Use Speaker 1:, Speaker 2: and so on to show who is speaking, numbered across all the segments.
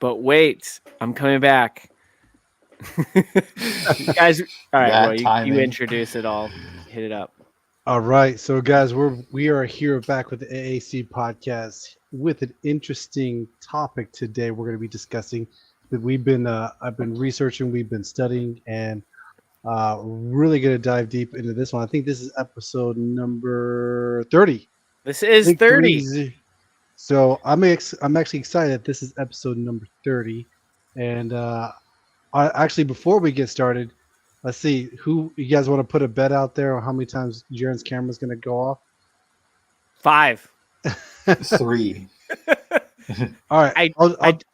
Speaker 1: But wait, I'm coming back. Guys, all right,
Speaker 2: That
Speaker 1: Roy, you
Speaker 2: timing.
Speaker 1: introduce it all. Hit it up.
Speaker 3: All right, so guys, we are here back with the AAC podcast with an interesting topic today. We're going to be discussing that I've been researching, we've been studying, and really going to dive deep into this one. I think this is episode number 30.
Speaker 1: This is
Speaker 3: I think
Speaker 1: 30.
Speaker 3: So I'm actually excited that this is episode number 30, and actually before we get started. Let's see who you guys want to put a bet out there on how many times Jaren's camera is going to go off.
Speaker 1: 5.
Speaker 2: 3.
Speaker 3: All right,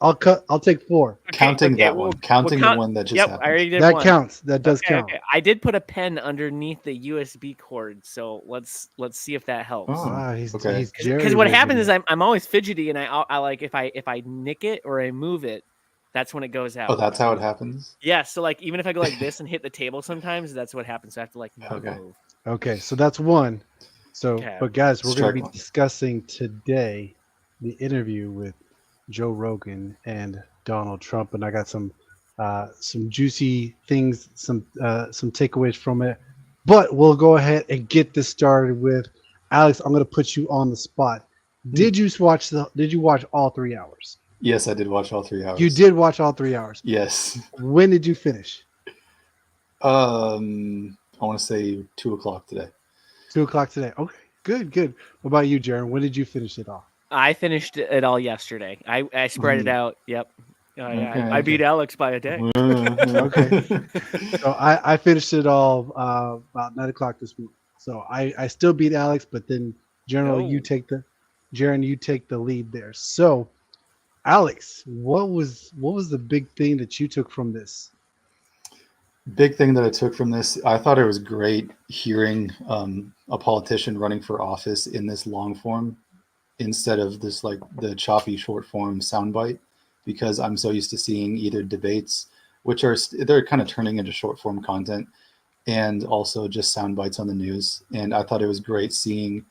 Speaker 3: I'll take 4.
Speaker 2: Counting that one. Counting the one that just happened.
Speaker 1: I already did
Speaker 3: That
Speaker 1: one.
Speaker 3: counts. That does count.
Speaker 1: Okay. I did put a pen underneath the USB cord, so let's see if that helps.
Speaker 2: Oh,
Speaker 3: He's
Speaker 1: Because what happens is I'm always fidgety, and I like if I nick it or I move it, that's when it goes out.
Speaker 2: Oh, that's how it happens?
Speaker 1: Yeah, so like even if I go like this and hit the table sometimes, that's what happens. So I have to like move.
Speaker 3: Okay, so that's one. So, but guys, we're going to be discussing today the interview with Joe Rogan and Donald Trump, and I got some juicy things, some takeaways from it. But we'll go ahead and get this started with Alex. I'm going to put you on the spot. Did you watch all 3 hours?
Speaker 2: Yes, I did watch all 3 hours.
Speaker 3: You did watch all 3 hours?
Speaker 2: Yes.
Speaker 3: When did you finish?
Speaker 2: I want to say 2:00 today.
Speaker 3: 2:00 today. Okay, good. What about you, Jaren? When did you finish it all?
Speaker 1: I finished it all yesterday. I spread it out. Yep. I beat Alex by a day.
Speaker 3: Okay. So I finished it all about 9:00 this morning. So I still beat Alex, but then Jaren, you take the lead there. So Alex, what was the big thing that you took from this?
Speaker 2: Big thing that I took from this, I thought it was great hearing a politician running for office in this long form instead of this like the choppy short form soundbite, because I'm so used to seeing either debates, which they're kind of turning into short form content, and also just sound bites on the news. And I thought it was great seeing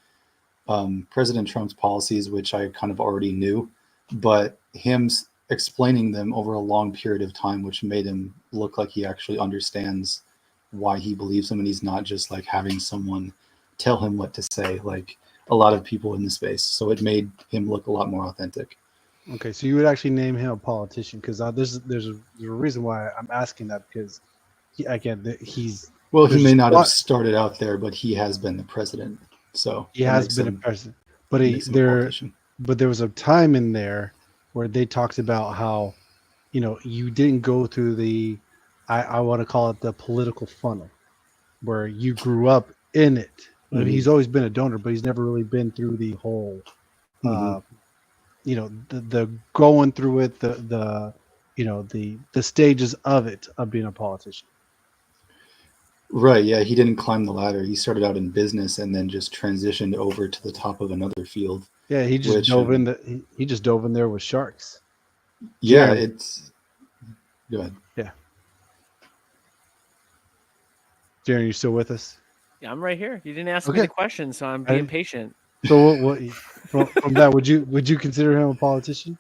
Speaker 2: President Trump's policies, which I kind of already knew, but him explaining them over a long period of time, which made him look like he actually understands why he believes them, and he's not just like having someone tell him what to say like a lot of people in the space. So it made him look a lot more authentic.
Speaker 3: Okay, so you would actually name him a politician, because there's a reason why I'm asking that, because he
Speaker 2: may not have started out there, but he has been the president. So
Speaker 3: he has been a president, but there was a time in there where they talked about how, you didn't go through the, I want to call it the political funnel, where you grew up in it. Mm-hmm. I mean, he's always been a donor, but he's never really been through the whole, the going through it, the stages of it, of being a politician.
Speaker 2: Right. Yeah. He didn't climb the ladder. He started out in business and then just transitioned over to the top of another field.
Speaker 3: Yeah. He just dove in there with sharks.
Speaker 2: Yeah. Go ahead.
Speaker 3: Yeah. Jaren, you still with us?
Speaker 1: Yeah, I'm right here. You didn't ask me the question, so I'm being patient.
Speaker 3: So what from that, would you consider him a politician?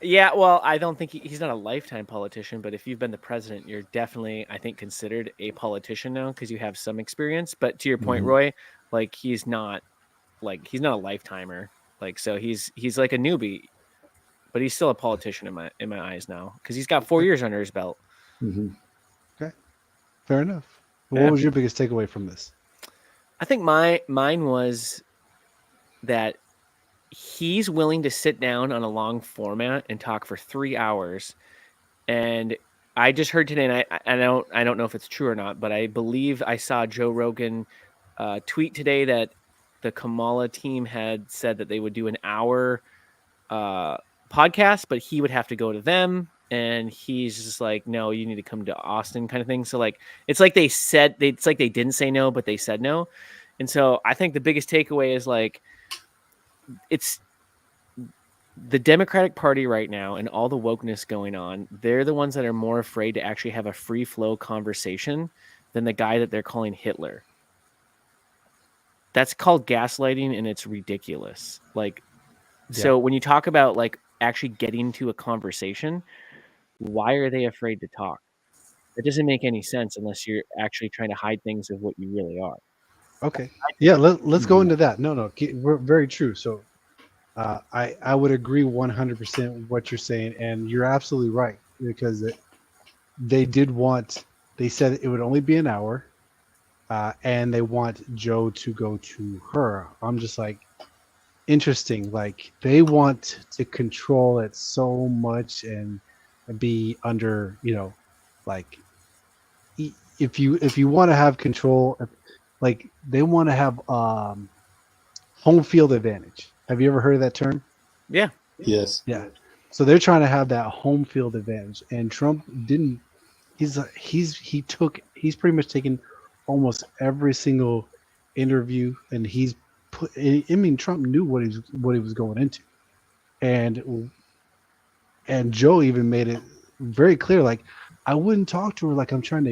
Speaker 1: Yeah, well, I don't think he's not a lifetime politician, but if you've been the president, you're definitely, I think, considered a politician now because you have some experience. But to your point, Roy, like he's not a lifetimer. Like, so he's like a newbie, but he's still a politician in my eyes now because he's got 4 years under his belt.
Speaker 3: Mm-hmm. Okay, fair enough. Well, what was your biggest takeaway from this?
Speaker 1: I think mine was that he's willing to sit down on a long format and talk for 3 hours. And I just heard today, and I don't know if it's true or not, but I believe I saw Joe Rogan tweet today that the Kamala team had said that they would do an hour podcast, but he would have to go to them. And he's just like, no, you need to come to Austin kind of thing. So like, it's like they didn't say no, but they said no. And so I think the biggest takeaway is like, it's the Democratic Party right now and all the wokeness going on. They're the ones that are more afraid to actually have a free flow conversation than the guy that they're calling Hitler. That's called gaslighting, and it's ridiculous. Like, so when you talk about like actually getting to a conversation, why are they afraid to talk? It doesn't make any sense unless you're actually trying to hide things of what you really are.
Speaker 3: Okay. Yeah, let's go into that. No, we're very true. So I would agree 100% with what you're saying, and you're absolutely right because they did want. They said it would only be an hour, and they want Joe to go to her. I'm just like, interesting. Like they want to control it so much and be under, like if you want to have control, like they want to have home field advantage. Have you ever heard of that term?
Speaker 1: Yeah.
Speaker 2: Yes.
Speaker 3: Yeah. So they're trying to have that home field advantage, and Trump didn't. He's pretty much taken almost every single interview, and he's put. I mean, Trump knew what he was going into, and Joe even made it very clear, like I wouldn't talk to her like I'm trying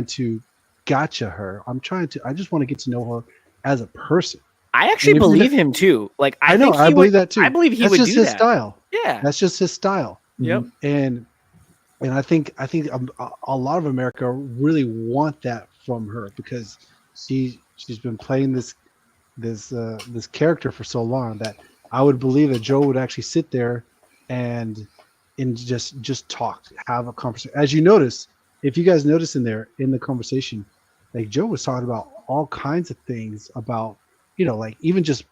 Speaker 3: to gotcha her. I just want to get to know her as a person.
Speaker 1: I actually believe him too. Like I
Speaker 3: believe that too.
Speaker 1: I believe he
Speaker 3: That's
Speaker 1: would
Speaker 3: just
Speaker 1: do
Speaker 3: his
Speaker 1: that.
Speaker 3: style.
Speaker 1: Yeah.
Speaker 3: That's just his style.
Speaker 1: Yep.
Speaker 3: And I think a lot of America really want that from her because she's been playing this character for so long that I would believe that Joe would actually sit there and just talk, have a conversation. As you notice, if you guys notice in the conversation, like Joe was talking about all kinds of things about, like even just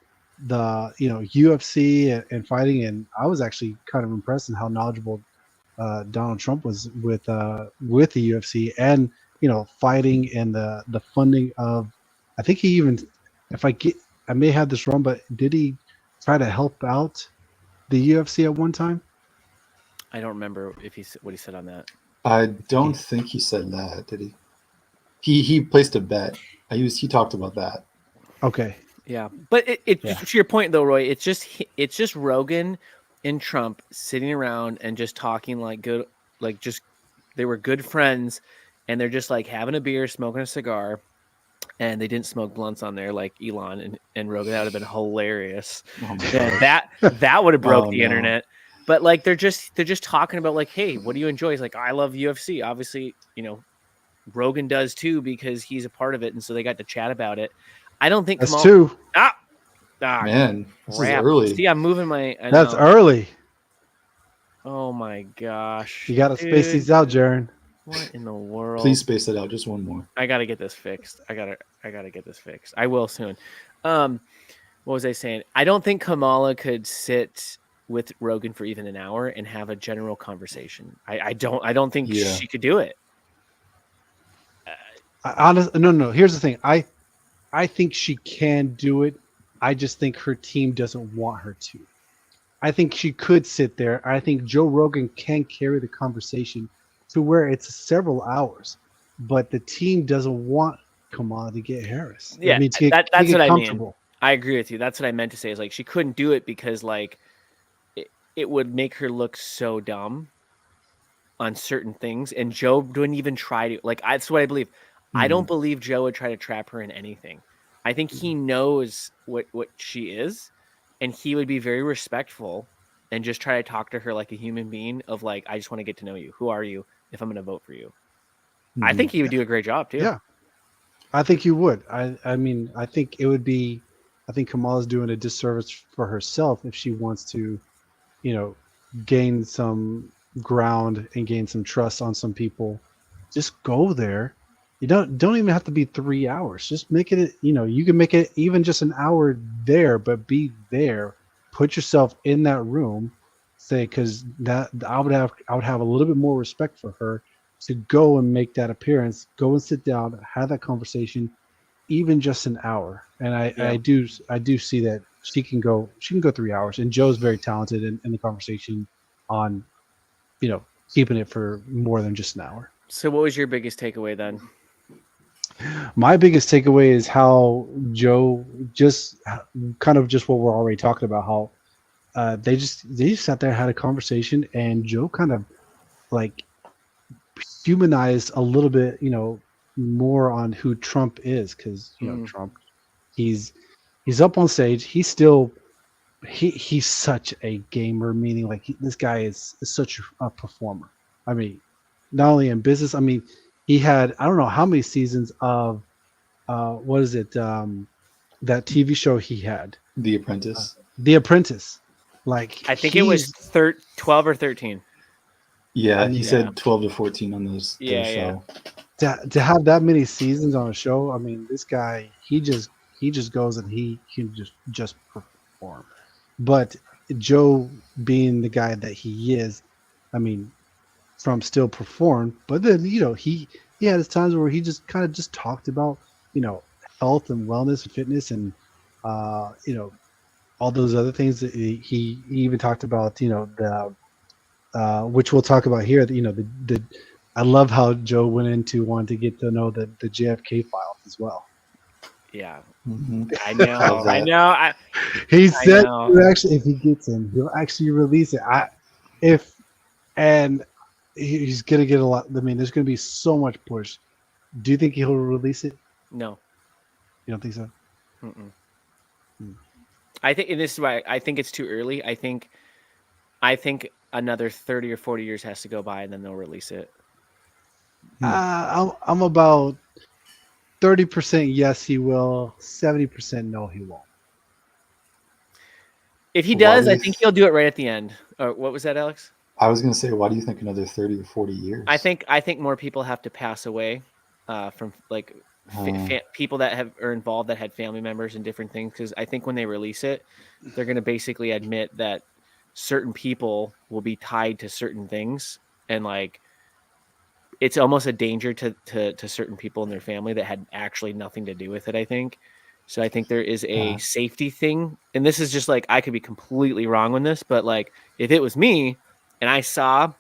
Speaker 3: the, UFC and fighting. And I was actually kind of impressed in how knowledgeable Donald Trump was with the UFC and, fighting and the funding of, I think he even, I may have this wrong, but did he try to help out the UFC at one time?
Speaker 1: I don't remember what he said on that.
Speaker 2: I don't think he said that, did he? He placed a bet. He talked about that.
Speaker 3: Okay.
Speaker 1: Yeah, but to your point though, Roy, it's just Rogan and Trump sitting around and just talking they were good friends, and they're just like having a beer, smoking a cigar, and they didn't smoke blunts on there like Elon and Rogan. That would have been hilarious.
Speaker 2: Oh my
Speaker 1: God. That would have broke the internet. But like they're just talking about like, hey, what do you enjoy? He's like, I love UFC. Obviously, Rogan does too because he's a part of it, and so they got to chat about it. I don't think
Speaker 3: that's two.
Speaker 2: Man, this is early.
Speaker 1: See, I'm moving my.
Speaker 3: That's early.
Speaker 1: Oh my gosh!
Speaker 3: You gotta space these out, Jaron.
Speaker 1: What in the world?
Speaker 2: Please space it out. Just one more.
Speaker 1: I gotta get this fixed. I gotta get this fixed. I will soon. What was I saying? I don't think Kamala could sit with Rogan for even an hour and have a general conversation. I don't think she could do it.
Speaker 3: No. Here's the thing. I think she can do it. I just think her team doesn't want her to. I think she could sit there. I think Joe Rogan can carry the conversation to where it's several hours, but the team doesn't want Kamala to get harassed.
Speaker 1: Yeah, that's what I mean. I agree with you. That's what I meant to say. Is like she couldn't do it because like it would make her look so dumb on certain things, and Joe wouldn't even try to. Like that's what I believe. I don't believe Joe would try to trap her in anything. I think he knows what she is, and he would be very respectful and just try to talk to her like a human being of like, I just want to get to know you. Who are you if I'm going to vote for you? I think he would do a great job too.
Speaker 3: Yeah, I think you would. I mean, I think it would be, I think Kamala's doing a disservice for herself if she wants to, gain some ground and gain some trust on some people. Just go there. You don't even have to be 3 hours. Just make it, you can make it even just an hour there, but be there. Put yourself in that room. Say, because that I would have a little bit more respect for her to go and make that appearance, go and sit down, have that conversation, even just an hour. And I do see that she can go 3 hours. And Joe's very talented in the conversation on, keeping it for more than just an hour.
Speaker 1: So what was your biggest takeaway then?
Speaker 3: My biggest takeaway is how Joe just kind of just what we're already talking about, how they just sat there, had a conversation, and Joe kind of like humanized a little bit, more on who Trump is, because Trump, he's up on stage, he's still he's such a gamer, meaning like this guy is such a performer. I mean, not only in business. I mean, he had I don't know how many seasons of what is it that TV show he had,
Speaker 2: The Apprentice.
Speaker 3: The Apprentice. Like
Speaker 1: I think it was 12 or 13.
Speaker 2: Yeah, he said 12 to 14 on those show.
Speaker 3: To have that many seasons on a show, I mean, this guy he just goes and he can just perform. But Joe, being the guy that he is, I mean, from still performed, but then he had his times where he just kind of just talked about health and wellness and fitness and all those other things that he even talked about the which we'll talk about here. The I love how Joe went into wanting to get to know the JFK files as well.
Speaker 1: Yeah,
Speaker 2: mm-hmm.
Speaker 1: I know. I know.
Speaker 3: He said actually, if he gets in, he'll actually release it. He's gonna get a lot. I mean, there's gonna be so much push. Do you think he'll release it?
Speaker 1: No.
Speaker 3: You don't think so?
Speaker 1: I think, and this is why I think it's too early. I think another 30 or 40 years has to go by, and then they'll release it.
Speaker 3: I'm about 30% yes, he will. 70% no, he won't.
Speaker 1: If he does, I think he'll do it right at the end. What was that, Alex?
Speaker 2: I was going to say, why do you think another 30 or 40 years?
Speaker 1: I think more people have to pass away from like people that are involved that had family members and different things. Because I think when they release it, they're going to basically admit that certain people will be tied to certain things, and like it's almost a danger to certain people in their family that had actually nothing to do with it, I think. So I think there is a safety thing, and this is just like, I could be completely wrong on this, but like if it was me and I saw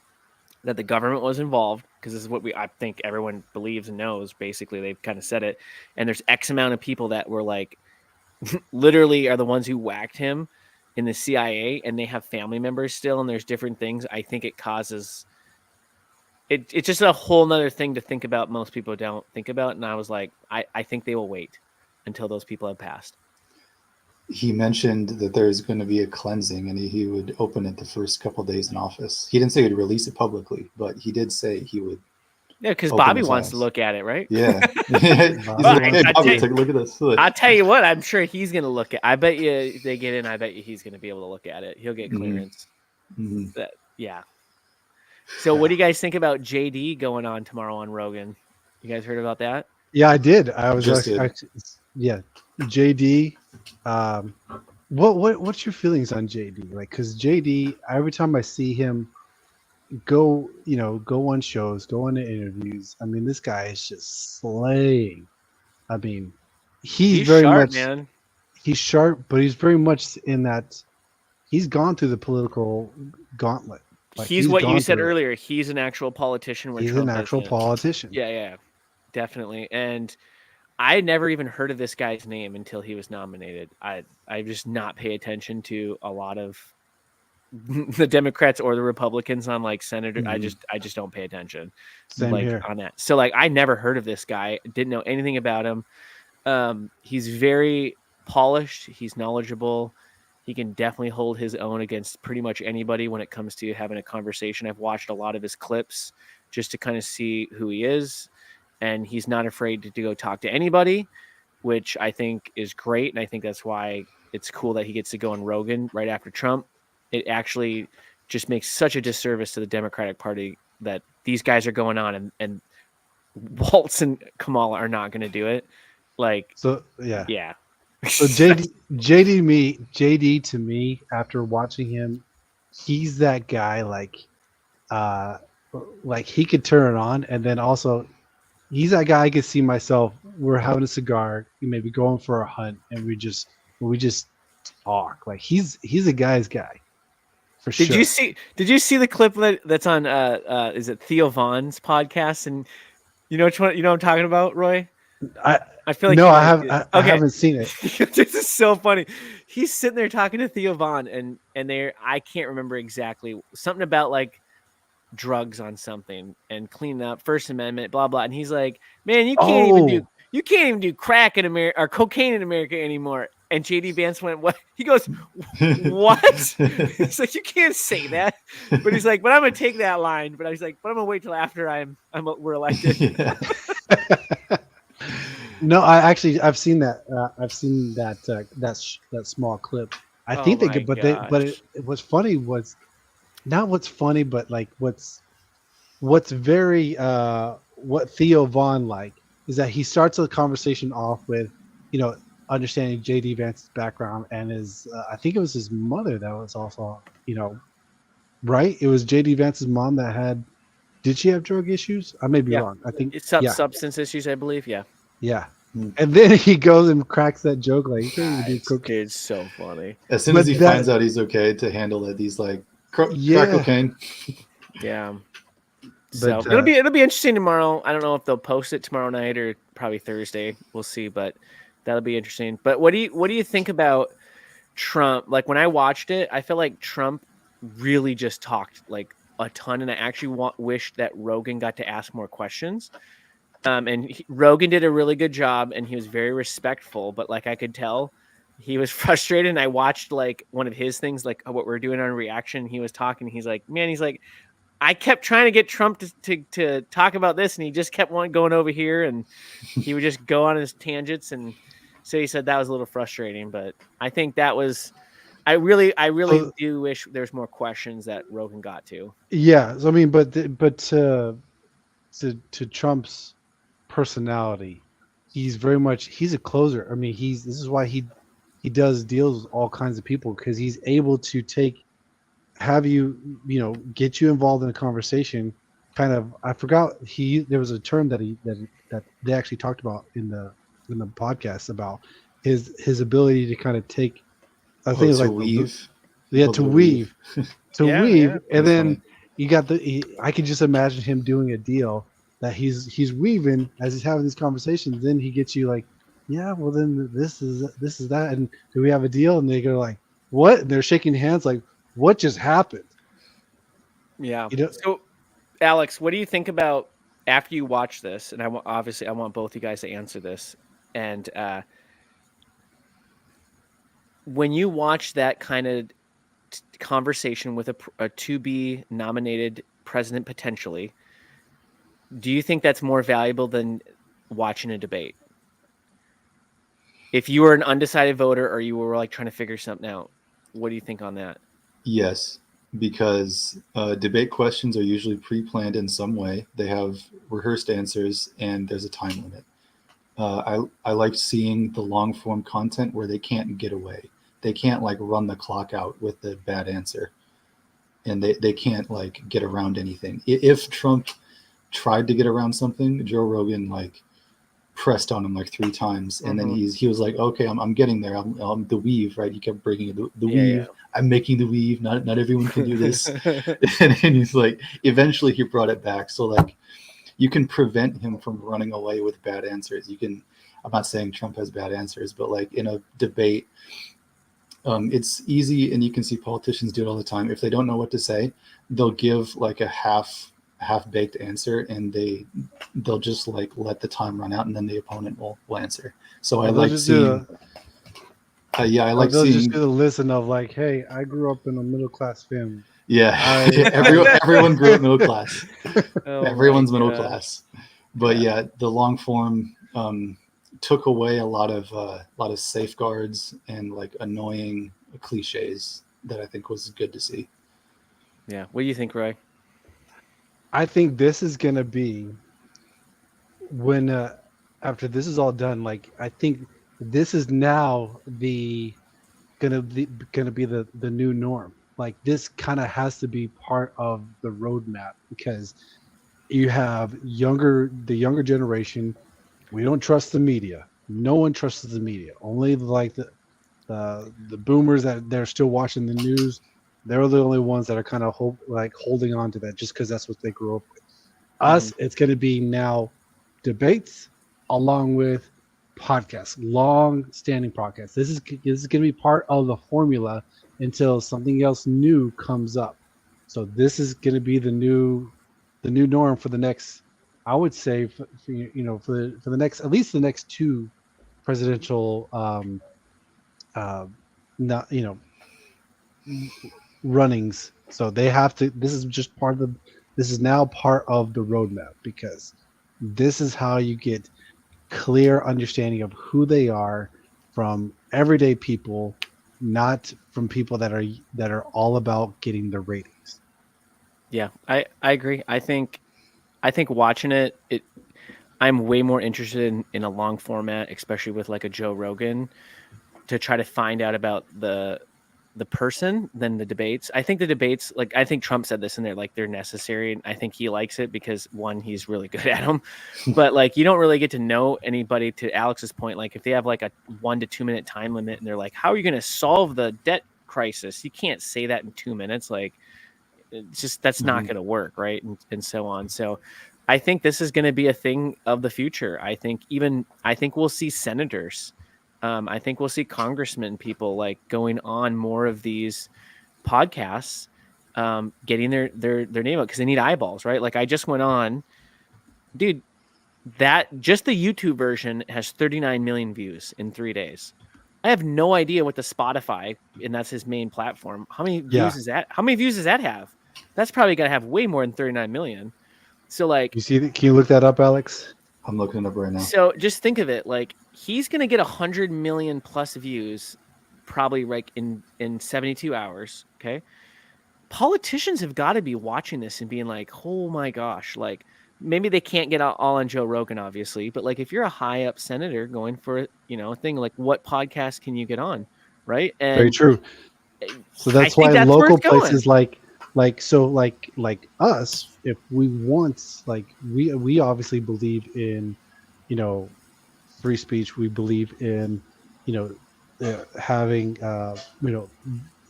Speaker 1: that the government was involved, because this is what I think everyone believes and knows, basically they've kind of said it, and there's X amount of people that were like literally are the ones who whacked him in the CIA, and they have family members still, and there's different things. I think it causes it's just a whole nother thing to think about. Most people don't think about. And I was like, I think they will wait until those people have passed.
Speaker 2: He mentioned that there's going to be a cleansing, and he would open it the first couple of days in office. He didn't say he'd release it publicly, but he did say he would.
Speaker 1: Yeah, because Bobby wants to look at it, right?
Speaker 2: Yeah. He's like, hey, Bobby, take a look at this. Look.
Speaker 1: I'll tell you what, I'm sure he's going to look at. I bet you if they get in, I bet you he's going to be able to look at it. He'll get clearance. Mm-hmm. Yeah. So what do you guys think about JD going on tomorrow on Rogan? You guys heard about that?
Speaker 3: Yeah, I did. I was yeah, JD. What's your feelings on JD? Like, because JD, every time I see him go on shows, go into interviews, I mean, this guy is just slaying. I mean, he's very sharp, much, man. He's sharp, but he's very much in that. He's gone through the political gauntlet.
Speaker 1: Like, he's what you said earlier. He's an actual politician.
Speaker 3: He's an actual politician.
Speaker 1: Yeah, definitely. And I never even heard of this guy's name until he was nominated. I just not pay attention to a lot of the Democrats or the Republicans on like senator. Mm-hmm. I just don't pay attention.
Speaker 3: Same
Speaker 1: like
Speaker 3: here.
Speaker 1: On that. So like I never heard of this guy. Didn't know anything about him. He's very polished. He's knowledgeable. He can definitely hold his own against pretty much anybody when it comes to having a conversation. I've watched a lot of his clips just to kind of see who he is. And he's not afraid to go talk to anybody, which I think is great. And I think that's why it's cool that he gets to go on Rogan right after Trump. It actually just makes such a disservice to the Democratic Party that these guys are going on and Waltz and Kamala are not going to do it. Like,
Speaker 3: so, yeah.
Speaker 1: Yeah.
Speaker 3: So JD to me, after watching him, he's that guy like he could turn it on, and then also he's that guy I could see myself. We're having a cigar, maybe going for a hunt, and we just talk. Like he's a guy's guy. For sure.
Speaker 1: Did you see the clip that's on is it Theo Vaughn's podcast? And you know which one? You know what I'm talking about, Roy? I feel like
Speaker 3: no, I haven't seen it.
Speaker 1: This is so funny. He's sitting there talking to Theo Vaughn, and I can't remember exactly, something about like drugs on something and cleaning up, First Amendment, blah blah. And he's like, "Man, you can't even do crack in America or cocaine in America anymore." And JD Vance went, what? He goes, what? He's like, you can't say that. But he's like, but I'm gonna take that line. But I was like, but I'm gonna wait till after we're elected.
Speaker 3: No, I've seen that. I've seen that small clip. I think it was funny was not what's funny, but like what's very what Theo Vaughn like is that he starts the conversation off with, understanding JD Vance's background and his I think it was his mother that was also, right? It was JD Vance's mom that had. Did she have drug issues? I may be wrong. I think
Speaker 1: it's substance issues, I believe. Yeah.
Speaker 3: Yeah. And then he goes and cracks that joke like he can't even do cocaine.
Speaker 1: It's so funny.
Speaker 2: As soon as he finds out he's okay to handle it, he's like, crack cocaine.
Speaker 1: Yeah. So it'll be interesting tomorrow. I don't know if they'll post it tomorrow night or probably Thursday. We'll see, but that'll be interesting. But what do you think about Trump? Like when I watched it, I feel like Trump really just talked like a ton, and I actually wished that Rogan got to ask more questions. Rogan did a really good job, and he was very respectful. But like I could tell, he was frustrated. And I watched like one of his things, like what we're doing on reaction. He was talking. He's like, I kept trying to get Trump to talk about this, and he just kept going over here, and he would just go on his tangents. And so he said that was a little frustrating. But I think that was, I really do wish there's more questions that Rogan got to.
Speaker 3: Yeah, so, I mean, but to Trump's personality, he's a closer. I mean, this is why he does deals with all kinds of people, because he's able to have you get you involved in a conversation. Kind of, I forgot there was a term that they actually talked about in the podcast about his ability to kind of take, I think it's like weave. To weave. And then you got I could just imagine him doing a deal that he's weaving as he's having these conversations. Then he gets you like, yeah, well then this is that, and do we have a deal? And they go like, what? And they're shaking hands like, what just happened?
Speaker 1: Yeah. So, Alex, what do you think about after you watch this? And I want both you guys to answer this. And when you watch that kind of conversation with a to-be nominated president potentially, do you think that's more valuable than watching a debate? If you were an undecided voter or you were like trying to figure something out, what do you think on that?
Speaker 2: Yes, because debate questions are usually pre-planned in some way. They have rehearsed answers and there's a time limit. I like seeing the long form content where they can't get away. They can't like run the clock out with the bad answer, and they can't like get around anything. If Trump tried to get around something, Joe Rogan like pressed on him like 3 times, and then he was like, okay, I'm getting there. I'm the weave, right? He kept breaking the weave. Yeah. I'm making the weave. Not everyone can do this. and he's like, eventually he brought it back. So like, you can prevent him from running away with bad answers. I'm not saying Trump has bad answers, but like in a debate, it's easy, and you can see politicians do it all the time. If they don't know what to say, they'll give like a half-baked answer, and they'll just like let the time run out, and then the opponent will answer. So I like seeing. I like
Speaker 3: they'll
Speaker 2: seeing.
Speaker 3: Just do the listen of like, hey, I grew up in a middle-class family.
Speaker 2: Yeah, everyone grew up middle class. Everyone's middle class, but yeah, the long form took away a lot of safeguards and like annoying cliches that I think was good to see.
Speaker 1: Yeah, what do you think, Roy?
Speaker 3: I think this is gonna be when after this is all done. Like, I think this is now gonna be the new norm. Like, this kind of has to be part of the roadmap, because you have the younger generation. We don't trust the media. No one trusts the media. Only like the boomers that they're still watching the news. They're the only ones that are kind of holding on to that just because that's what they grew up with. Us, it's going to be now debates along with podcasts, long-standing podcasts. This is going to be part of the formula until something else new comes up. So this is going to be the new norm for the next, I would say, for the next, at least the next 2 presidential not runnings. So they have to. This is just part of the. This is now part of the roadmap because this is how you get clear understanding of who they are from everyday people, not from people that are all about getting the ratings.
Speaker 1: Yeah, I agree. I think watching it, I'm way more interested in a long format, especially with like a Joe Rogan, to try to find out about the person than the debates. I think the debates, like I think Trump said this in there, like they're necessary, and I think he likes it because one, he's really good at them, but like you don't really get to know anybody. To Alex's point, like if they have like a 1 to 2 minute time limit, and they're like, "How are you going to solve the debt crisis?" You can't say that in 2 minutes. Like it's just that's not going to work, right? And so on. So I think this is going to be a thing of the future. I think we'll see senators. I think we'll see congressmen, people like going on more of these podcasts, getting their name out because they need eyeballs, right? Like I just went on, dude. That just the YouTube version has 39 million views in 3 days. I have no idea what the Spotify, and that's his main platform. How many views is that? How many views does that have? That's probably gonna have way more than 39 million. So like,
Speaker 3: you see that? Can you look that up, Alex?
Speaker 2: I'm looking it up right now.
Speaker 1: So just think of it like he's gonna get 100 million plus views, probably like in 72 hours. Okay, politicians have got to be watching this and being like, oh my gosh, like maybe they can't get all on Joe Rogan, obviously, but like if you're a high up senator going for a thing, like what podcast can you get on, right? And
Speaker 3: very true. So that's why local places like us, if we want, like we obviously believe in, free speech. We believe in, having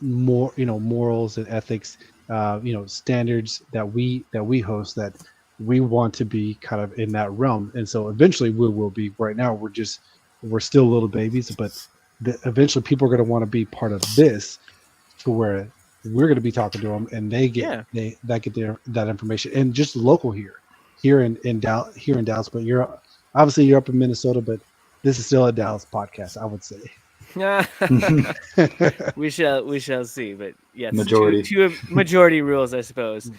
Speaker 3: more morals and ethics, standards that we host, that we want to be kind of in that realm. And so eventually we will be. Right now we're still little babies, but eventually people are going to want to be part of this, to where we're going to be talking to them and they get that information. And just local here in Dallas, but you're up in Minnesota, but this is still a Dallas podcast, I would say.
Speaker 1: we shall see, but yes,
Speaker 2: majority
Speaker 1: majority rules, I suppose.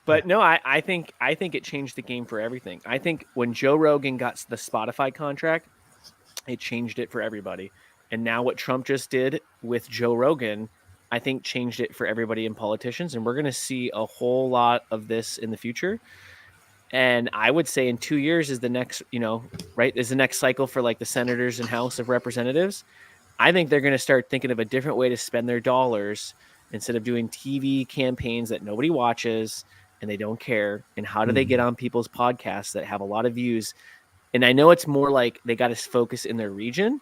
Speaker 1: But no, I think it changed the game for everything. I think when Joe Rogan got the Spotify contract, it changed it for everybody. And now what Trump just did with Joe Rogan, I think changed it for everybody in politicians. And we're going to see a whole lot of this in the future. And I would say in 2 years is the next, is the next cycle for like the senators and House of Representatives. I think they're going to start thinking of a different way to spend their dollars instead of doing TV campaigns that nobody watches and they don't care. And how do they get on people's podcasts that have a lot of views? And I know it's more like they got to focus in their region,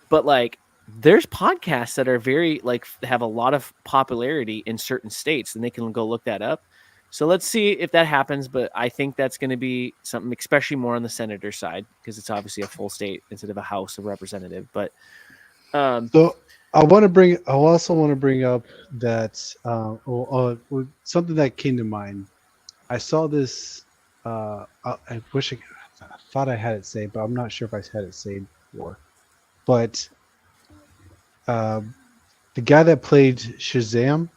Speaker 1: but like there's podcasts that are very like have a lot of popularity in certain states, and they can go look that up. So let's see if that happens. But I think that's going to be something, especially more on the senator side, because it's obviously a full state instead of a House of Representative. But
Speaker 3: so I also want to bring up that something that came to mind. I saw this. I thought I had it saved, but I'm not sure if I had it saved before. But the guy that played Shazam,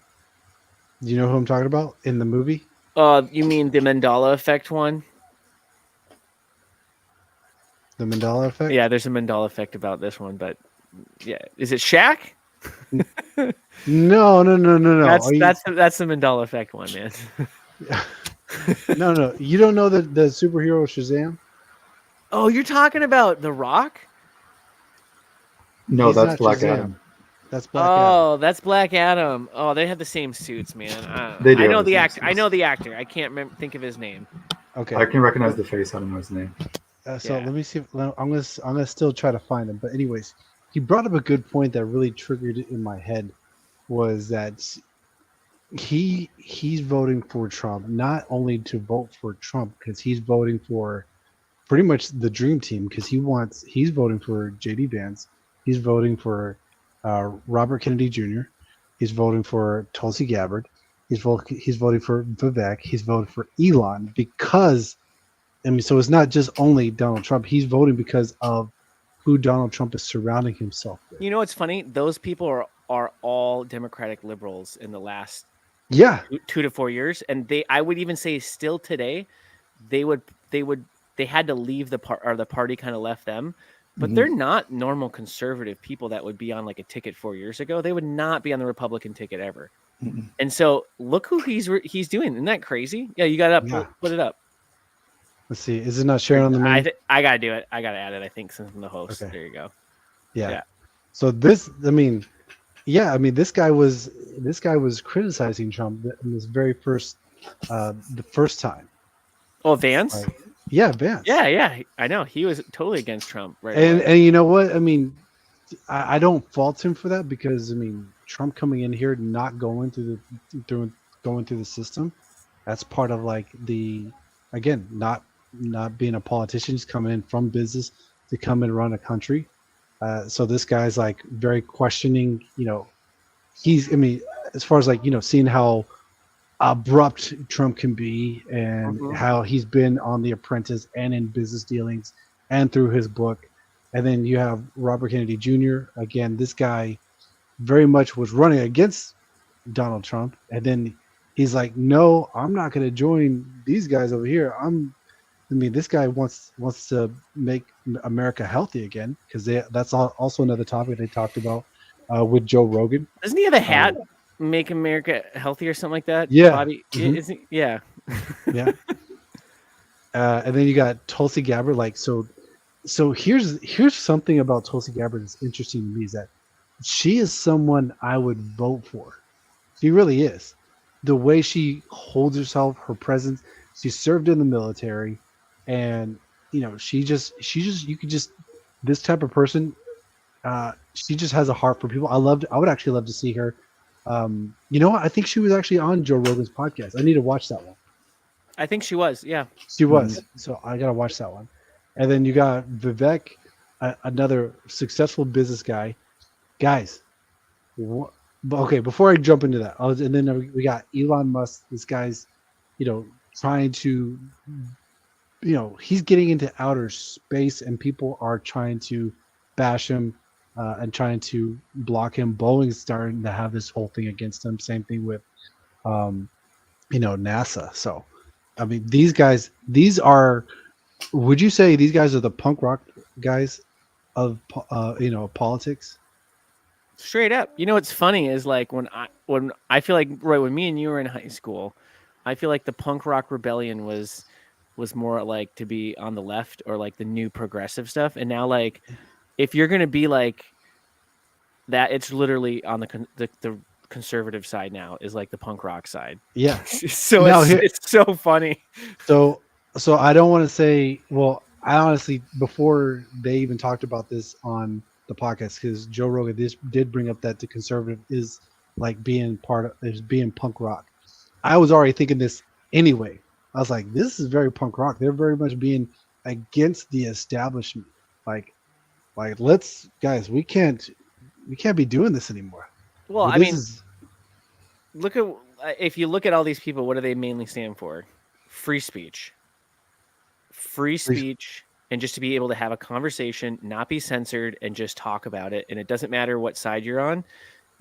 Speaker 3: do you know who I'm talking about in the movie?
Speaker 1: You mean the Mandela Effect one?
Speaker 3: The Mandela Effect?
Speaker 1: Yeah, there's a Mandela Effect about this one, but yeah, is it Shaq?
Speaker 3: No.
Speaker 1: That's the Mandela Effect one, man.
Speaker 3: No, you don't know the superhero Shazam?
Speaker 1: Oh, you're talking about The Rock?
Speaker 2: No, that's Black Adam.
Speaker 3: That's Black Adam.
Speaker 1: That's Black Adam. Oh, they have the same suits, man.
Speaker 2: They do.
Speaker 1: I know the actor. I know the actor. I can't think of his name.
Speaker 3: Okay.
Speaker 2: I can recognize the face. I don't know his name.
Speaker 3: Let me see. I'm gonna still try to find him. But anyways, he brought up a good point that really triggered it in my head. Was that he's voting for Trump, not only to vote for Trump, because he's voting for pretty much the dream team, because he's voting for JD Vance, he's voting for Robert Kennedy Jr., he's voting for Tulsi Gabbard, he's voting for Vivek, he's voting for Elon, because so it's not just only Donald Trump, he's voting because of who Donald Trump is surrounding himself with.
Speaker 1: You know what's funny? Those people are all Democratic liberals in the last 2 to 4 years, and I would even say still today, they had to leave the party kind of left them, but they're not normal conservative people that would be on like a ticket 4 years ago. They would not be on the Republican ticket ever. And so look who he's doing. Isn't that crazy? Yeah, you got to put it up.
Speaker 3: Let's see. Is it not sharing on the main?
Speaker 1: I gotta do it. I gotta add it. I think since I'm the host. Okay. There you go.
Speaker 3: Yeah. So this guy was criticizing Trump in this very first, the first time.
Speaker 1: Oh, Vance.
Speaker 3: Vance.
Speaker 1: Yeah. I know he was totally against Trump, right?
Speaker 3: And you know what? I mean, I don't fault him for that because Trump coming in here not going through the system, that's part of like not being a politician, just coming in from business to come and run a country. So this guy's like very questioning, as far as like, seeing how abrupt Trump can be and how he's been on The Apprentice and in business dealings and through his book. And then you have Robert Kennedy Jr. Again, this guy very much was running against Donald Trump. And then he's like, no, I'm not going to join these guys over here. This guy wants to make America healthy again, because that's also another topic they talked about with Joe Rogan.
Speaker 1: Doesn't he have a hat, "Make America Healthy" or something like that?
Speaker 3: Yeah.
Speaker 1: Bobby? Yeah.
Speaker 3: Yeah. And then you got Tulsi Gabbard. Like, so here's something about Tulsi Gabbard that's interesting to me, is that she is someone I would vote for. She really is. The way she holds herself, her presence. She served in the military. And she just you could just, this type of person, she just has a heart for people. I would actually love to see her. You know what? I think she was actually on Joe Rogan's podcast. I need to watch that one.
Speaker 1: I think she was. Yeah,
Speaker 3: she was. So I gotta watch that one. And then you got Vivek, another successful business guy. Guys, okay. Before I jump into that, and then we got Elon Musk. This guy's, trying to. He's getting into outer space, and people are trying to bash him and trying to block him. Boeing's starting to have this whole thing against him. Same thing with, NASA. So, these guys, would you say these guys are the punk rock guys of, politics?
Speaker 1: Straight up. What's funny is like when I feel like, right, when me and you were in high school, I feel like the punk rock rebellion was more like to be on the left or like the new progressive stuff. And now, like, if you're going to be like that, it's literally on the conservative side now, is like the punk rock side.
Speaker 3: Yeah.
Speaker 1: So it's so funny.
Speaker 3: So I don't want to say, well, I honestly, before they even talked about this on the podcast, because Joe Rogan did bring up that the conservative is like being punk rock. I was already thinking this anyway. I was like, this is very punk rock. They're very much being against the establishment. Like guys, we can't be doing this anymore.
Speaker 1: Well, if you look at all these people, what do they mainly stand for? Free speech, and just to be able to have a conversation, not be censored, and just talk about it. And it doesn't matter what side you're on.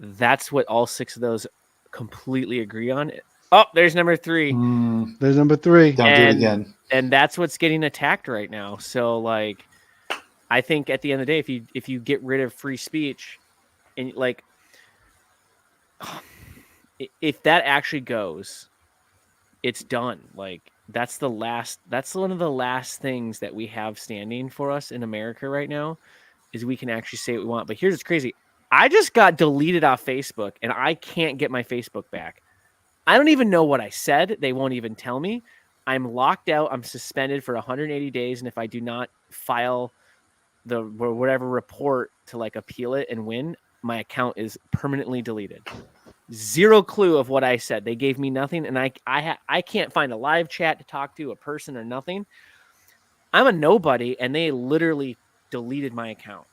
Speaker 1: That's what all 6 of those completely agree on. Oh, there's number 3.
Speaker 3: There's number 3.
Speaker 2: Don't do it again.
Speaker 1: And that's what's getting attacked right now. So, like, I think at the end of the day, if you get rid of free speech, and like, if that actually goes, it's done. Like, that's one of the last things that we have standing for us in America right now, is we can actually say what we want. But here's what's crazy. I just got deleted off Facebook, and I can't get my Facebook back. I don't even know what I said. They won't even tell me. I'm locked out. I'm suspended for 180 days. And if I do not file the whatever report to like appeal it and win, my account is permanently deleted. Zero clue of what I said. They gave me nothing. And I can't find a live chat to talk to, a person, or nothing. I'm a nobody. And they literally deleted my account.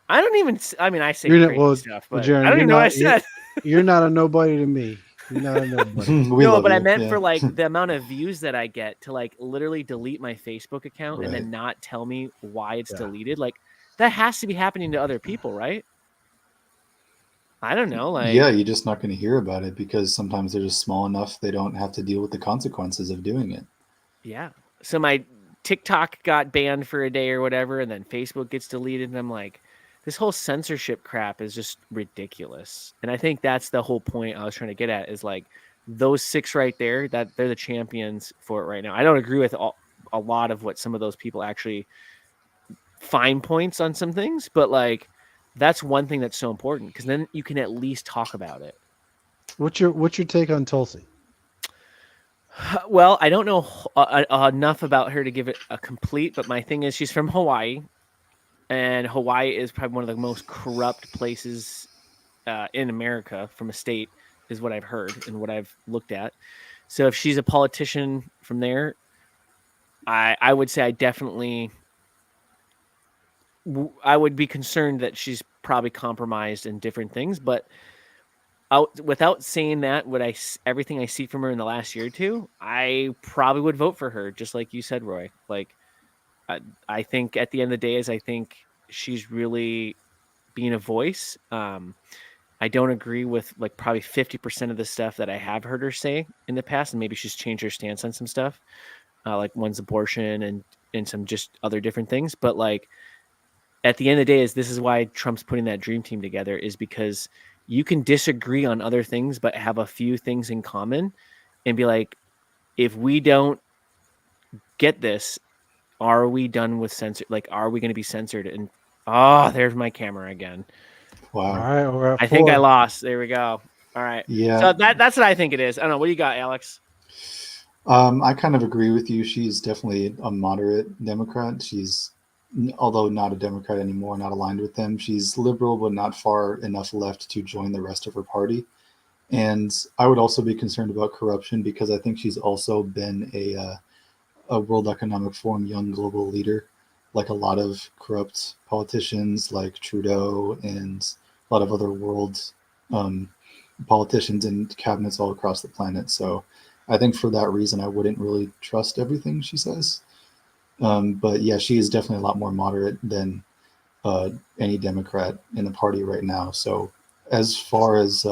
Speaker 1: I don't even, I say crazy stuff, but Jaron, I don't even know what I said.
Speaker 3: You're not a nobody to me. You're not a nobody.
Speaker 1: No, but I meant for like the amount of views that I get to like literally delete my Facebook account and then not tell me why it's deleted. Like that has to be happening to other people, right? I don't know. Like,
Speaker 2: yeah, you're just not going to hear about it because sometimes they're just small enough they don't have to deal with the consequences of doing it.
Speaker 1: Yeah. So my TikTok got banned for a day or whatever, and then Facebook gets deleted, and I'm like, this whole censorship crap is just ridiculous. And I think that's the whole point I was trying to get at is like those 6 right there, that they're the champions for it right now. I don't agree with a lot of what some of those people actually fine points on some things, but like that's one thing that's so important because then you can at least talk about it.
Speaker 3: What's your take on Tulsi?
Speaker 1: Well, I don't know enough about her to give it a complete, but my thing is she's from Hawaii, and Hawaii is probably one of the most corrupt places in America from a state, is what I've heard and what I've looked at. So if she's a politician from there, I would say I would be concerned that she's probably compromised in different things, but without saying that, everything I see from her in the last year or two, I probably would vote for her, just like you said, Roy. Like, I think at the end of the day, I think she's really being a voice. I don't agree with like probably 50% of the stuff that I have heard her say in the past, and maybe she's changed her stance on some stuff, like one's abortion and some just other different things. But like at the end of the day, this is why Trump's putting that dream team together, is because you can disagree on other things, but have a few things in common and be like, if we don't get this, are we done with censor? Like, are we going to be censored? And there's my camera again.
Speaker 2: Wow.
Speaker 3: All right, we're at 4.
Speaker 1: I think I lost. There we go. All right.
Speaker 2: Yeah.
Speaker 1: So that's what I think it is. I don't know. What do you got, Alex?
Speaker 2: I kind of agree with you. She's definitely a moderate Democrat. She's, although not a Democrat anymore, not aligned with them. She's liberal, but not far enough left to join the rest of her party. And I would also be concerned about corruption because I think she's also been a World Economic Forum young global leader, like a lot of corrupt politicians like Trudeau and a lot of other world politicians and cabinets all across the planet. So I think for that reason, I wouldn't really trust everything she says. But yeah, she is definitely a lot more moderate than any Democrat in the party right now. So as far as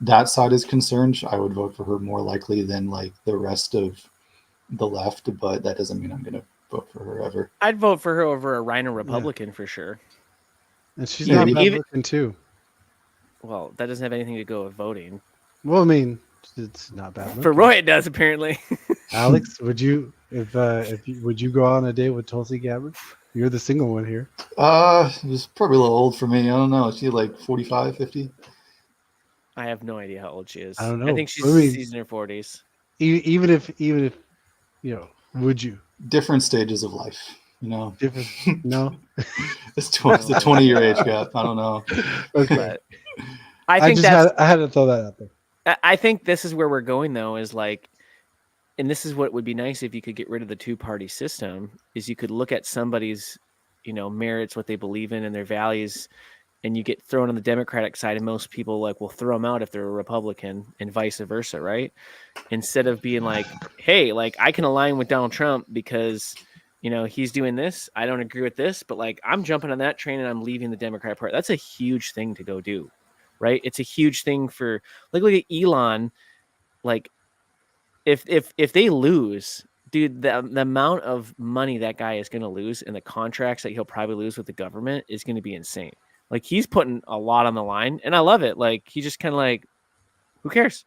Speaker 2: that side is concerned, I would vote for her more likely than like the rest of the left, but that doesn't mean I'm going to vote for her ever.
Speaker 1: I'd vote for her over a Rhino Republican for sure.
Speaker 3: And she's not bad looking too.
Speaker 1: Well, that doesn't have anything to go with voting.
Speaker 3: Well, I mean, it's not bad looking.
Speaker 1: For Roy, it does apparently.
Speaker 3: Alex, would you go on a date with Tulsi Gabbard? You're the single one here.
Speaker 2: It's probably a little old for me. I don't know. Is she like 45, 50?
Speaker 1: I have no idea how old she is.
Speaker 3: I don't know.
Speaker 1: I think she's in her 40s.
Speaker 3: Even if would you?
Speaker 2: Different stages of life,
Speaker 3: Different? No.
Speaker 2: It's a 20-year age gap. I don't know.
Speaker 3: Okay.
Speaker 1: But I think
Speaker 3: I had to throw that out there.
Speaker 1: I think this is where we're going though, is like, and this is what would be nice if you could get rid of the 2-party system, is you could look at somebody's, merits, what they believe in and their values, and you get thrown on the Democratic side, and most people like will throw them out if they're a Republican, and vice versa, right? Instead of being like, hey, like I can align with Donald Trump because he's doing this. I don't agree with this, but like I'm jumping on that train and I'm leaving the Democratic Party. That's a huge thing to go do, right? It's a huge thing for like look at Elon. Like if they lose, dude, the amount of money that guy is going to lose and the contracts that he'll probably lose with the government is going to be insane. Like he's putting a lot on the line, and I love it. Like he just kind of like, who cares?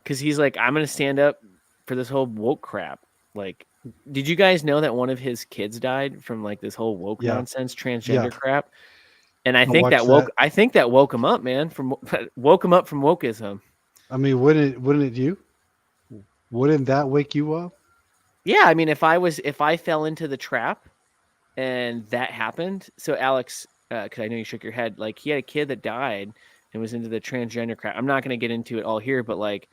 Speaker 1: Because he's like, I'm going to stand up for this whole woke crap. Like, did you guys know that one of his kids died from like this whole woke nonsense, transgender crap? And I think that woke him up, man. Woke him up from wokeism.
Speaker 3: I mean, wouldn't it you? Wouldn't that wake you up?
Speaker 1: Yeah, I mean, if I fell into the trap and that happened. So Alex, because I know you shook your head, like he had a kid that died and was into the transgender crap. I'm not going to get into it all here, but like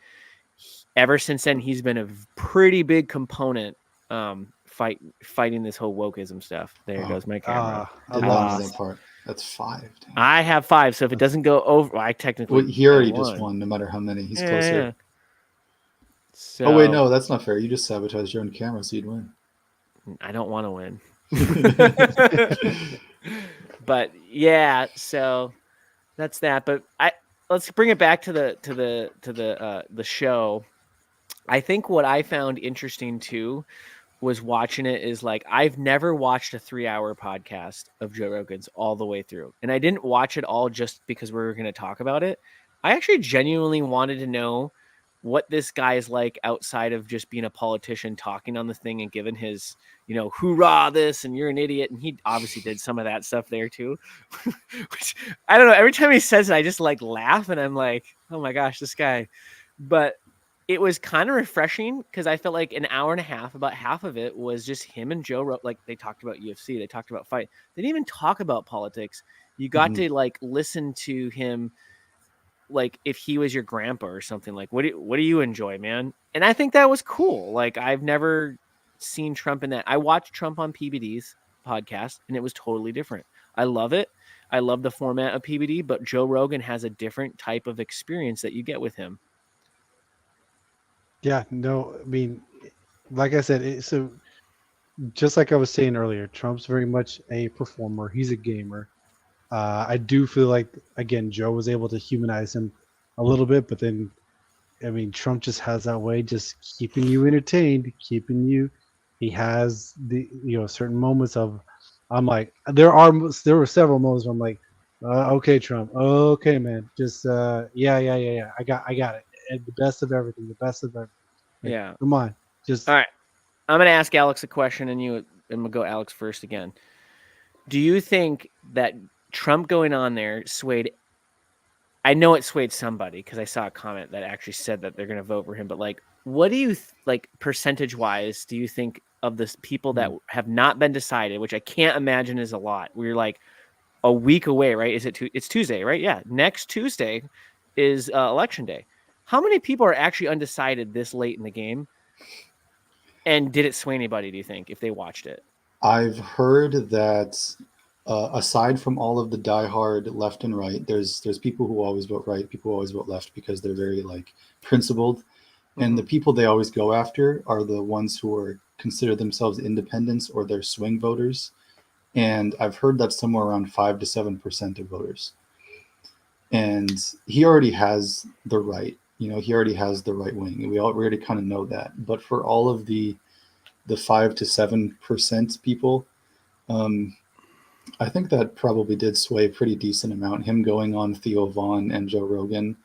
Speaker 1: ever since then, he's been a pretty big component fighting this whole wokeism stuff. There goes my camera.
Speaker 2: I love that part. That's 5. Dang.
Speaker 1: I have 5, so if it doesn't go over, I technically.
Speaker 2: Well, he already just won, no matter how many. He's closer.
Speaker 1: Yeah. So,
Speaker 2: oh wait, no, that's not fair. You just sabotaged your own camera, so you'd win.
Speaker 1: I don't want to win. But yeah, so that's that. But let's bring it back to the show. I think what I found interesting too was watching it is like I've never watched a 3-hour podcast of Joe Rogan's all the way through. And I didn't watch it all just because we were going to talk about it. I actually genuinely wanted to know what this guy is like outside of just being a politician talking on the thing and giving his, hoorah this and you're an idiot. And he obviously did some of that stuff there too. Which I don't know. Every time he says it, I just like laugh and I'm like, oh my gosh, this guy. But it was kind of refreshing because I felt like an hour and a half, about half of it was just him and Joe. Like they talked about UFC, they talked about fight. They didn't even talk about politics. You got to like listen to him, like if he was your grandpa or something. Like, what do you enjoy, man? And I think that was cool. Like I've never seen Trump in that. I watched Trump on PBD's podcast, and it was totally different. I love it. I love the format of PBD, but Joe Rogan has a different type of experience that you get with him.
Speaker 3: Yeah, no, I mean, like I said, so just like I was saying earlier, Trump's very much a performer. He's a gamer. I do feel like, again, Joe was able to humanize him a little bit, but then, I mean, Trump just has that way, just keeping you entertained, he has the, certain moments of, I'm like, there were several moments where I'm like, okay, Trump, okay, man, just, yeah, I got it. And the best of everything. Like,
Speaker 1: yeah.
Speaker 3: Come on. Just
Speaker 1: all right. I'm going to ask Alex a question, and we'll go Alex first again. Do you think that Trump going on there swayed? I know it swayed somebody because I saw a comment that actually said that they're going to vote for him. But like, what do you like percentage wise? Do you think of the people that have not been decided, which I can't imagine is a lot? We're like a week away, right? Is it? It's Tuesday, right? Yeah, next Tuesday is election day. How many people are actually undecided this late in the game? And did it sway anybody, do you think, if they watched it?
Speaker 2: I've heard that aside from all of the diehard left and right, there's people who always vote right, people who always vote left because they're very like principled. And the people they always go after are the ones who are consider themselves independents or they're swing voters. And I've heard that's somewhere around 5 to 7% of voters. And he already has the right. He already has the right wing. We already kind of know that. But for all of the 5 to 7% people, I think that probably did sway a pretty decent amount. Him going on Theo Vaughn and Joe Rogan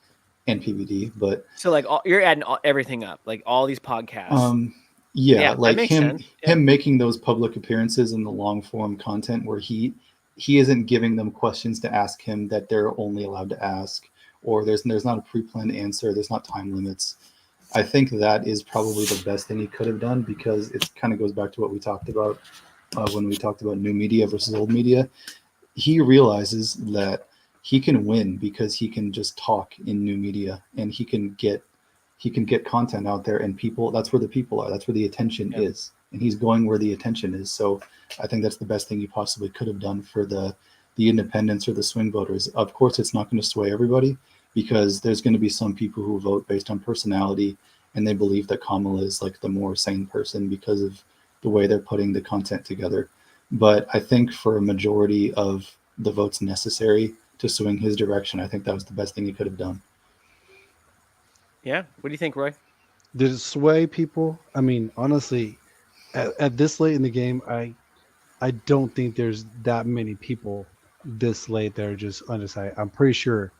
Speaker 2: and PBD. But
Speaker 1: so like you're adding everything up, like all these podcasts.
Speaker 2: Yeah, like him making those public appearances in the long form content where he isn't giving them questions to ask him that they're only allowed to ask. Or there's not a pre-planned answer. There's not time limits. I think that is probably the best thing he could have done because it kind of goes back to what we talked about when we talked about new media versus old media. He realizes that he can win because he can just talk in new media and he can get content out there and people. That's where the people are. That's where the attention is, and he's going where the attention is. So I think that's the best thing he possibly could have done for the independents or the swing voters. Of course, it's not going to sway everybody, because there's going to be some people who vote based on personality and they believe that Kamala is like the more sane person because of the way they're putting the content together. But I think for a majority of the votes necessary to swing his direction, I think that was the best thing he could have done.
Speaker 1: Yeah. What do you think, Roy?
Speaker 3: Did it sway people? I mean, honestly, at this late in the game, I don't think there's that many people this late that are just undecided. I'm pretty sure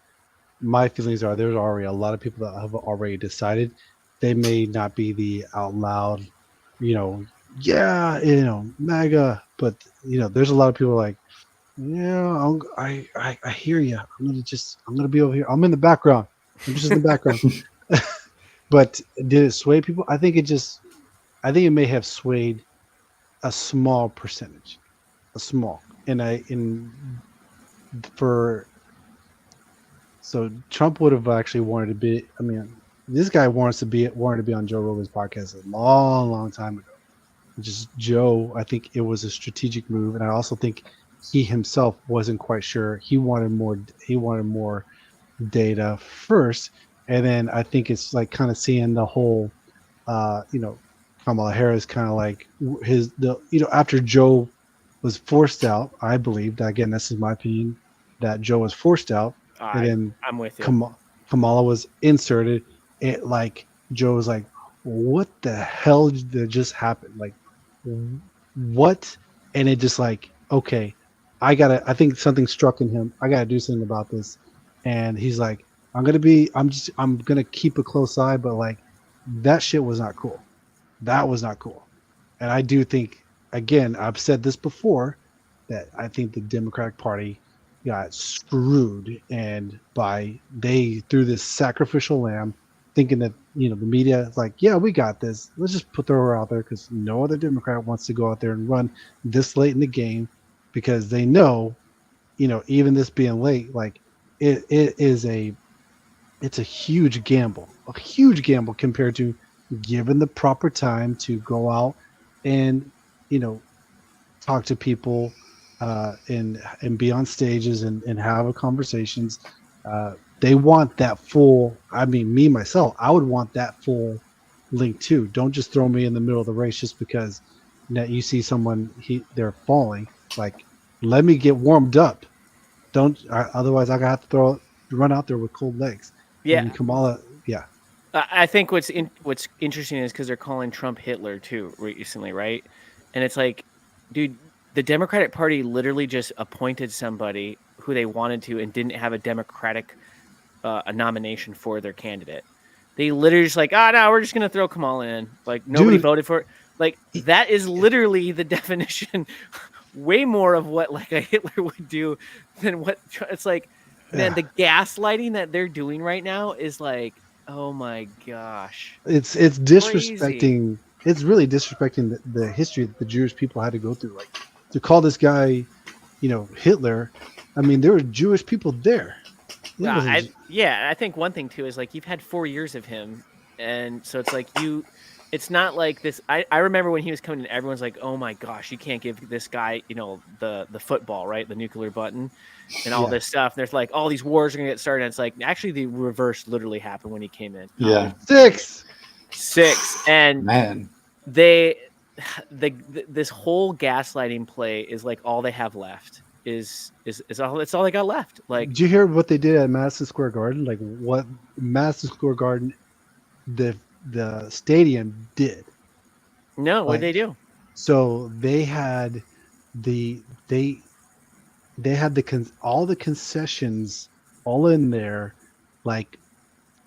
Speaker 3: my feelings are there's already a lot of people that have already decided. They may not be the out loud, MAGA, but there's a lot of people like, yeah, I hear you. I'm gonna be over here. I'm in the background. I'm just in the background. But did it sway people? I think it may have swayed a small percentage, so Trump would have actually wanted to be. I mean, this guy wanted to be on Joe Rogan's podcast a long time ago. Just Joe, I think it was a strategic move, and I also think he himself wasn't quite sure. He wanted more data first, and then I think it's like kind of seeing the whole, Kamala Harris kind of like after Joe was forced out. I believed, again, this is my opinion, that Joe was forced out, and then
Speaker 1: I'm with you.
Speaker 3: Kamala was inserted. It like Joe was like, "What the hell did just happen? Like, what?" And it just like, okay, I think something struck in him. I gotta do something about this. And he's like, I'm gonna keep a close eye, but like that shit was not cool. That was not cool. And I do think, again, I've said this before, that I think the Democratic Party got screwed, and they threw this sacrificial lamb, thinking that the media is like, yeah, we got this. Let's just throw her out there because no other Democrat wants to go out there and run this late in the game, because they know, even this being late, like it is it's a huge gamble compared to given the proper time to go out and talk to people, and be on stages and have conversations. They want that full. I mean, me myself, I would want that full link too. Don't just throw me in the middle of the race just because that you see someone they're falling. Like, let me get warmed up. Otherwise I have to run out there with cold legs.
Speaker 1: Yeah.
Speaker 3: And Kamala, yeah.
Speaker 1: I think what's interesting is because they're calling Trump Hitler too recently, right? And it's like, dude, the Democratic Party literally just appointed somebody who they wanted to and didn't have a Democratic a nomination for their candidate. They literally just like, no, we're just gonna throw Kamala in. Like nobody voted for it. Like that is literally the definition, way more of what like a Hitler would do than what it's like. Man, the gaslighting that they're doing right now is like, oh my gosh.
Speaker 3: It's disrespecting. Crazy. It's really disrespecting the history that the Jewish people had to go through. Like, to call this guy, Hitler. I mean, there were Jewish people there.
Speaker 1: I think one thing too is like you've had 4 years of him, and so it's like it's not like this. I remember when he was coming in, everyone's like, oh my gosh, you can't give this guy, the football, right? The nuclear button and all this stuff. And there's like all these wars are gonna get started. And it's like actually the reverse literally happened when he came in.
Speaker 2: Yeah.
Speaker 3: Six.
Speaker 1: And
Speaker 2: man,
Speaker 1: this whole gaslighting play is like all they have left. Is all it's all they got left. Like,
Speaker 3: did you hear what they did at Madison Square Garden? Like what Madison Square Garden, the stadium did.
Speaker 1: No, what did they do?
Speaker 3: So they had all the concessions all in there. Like,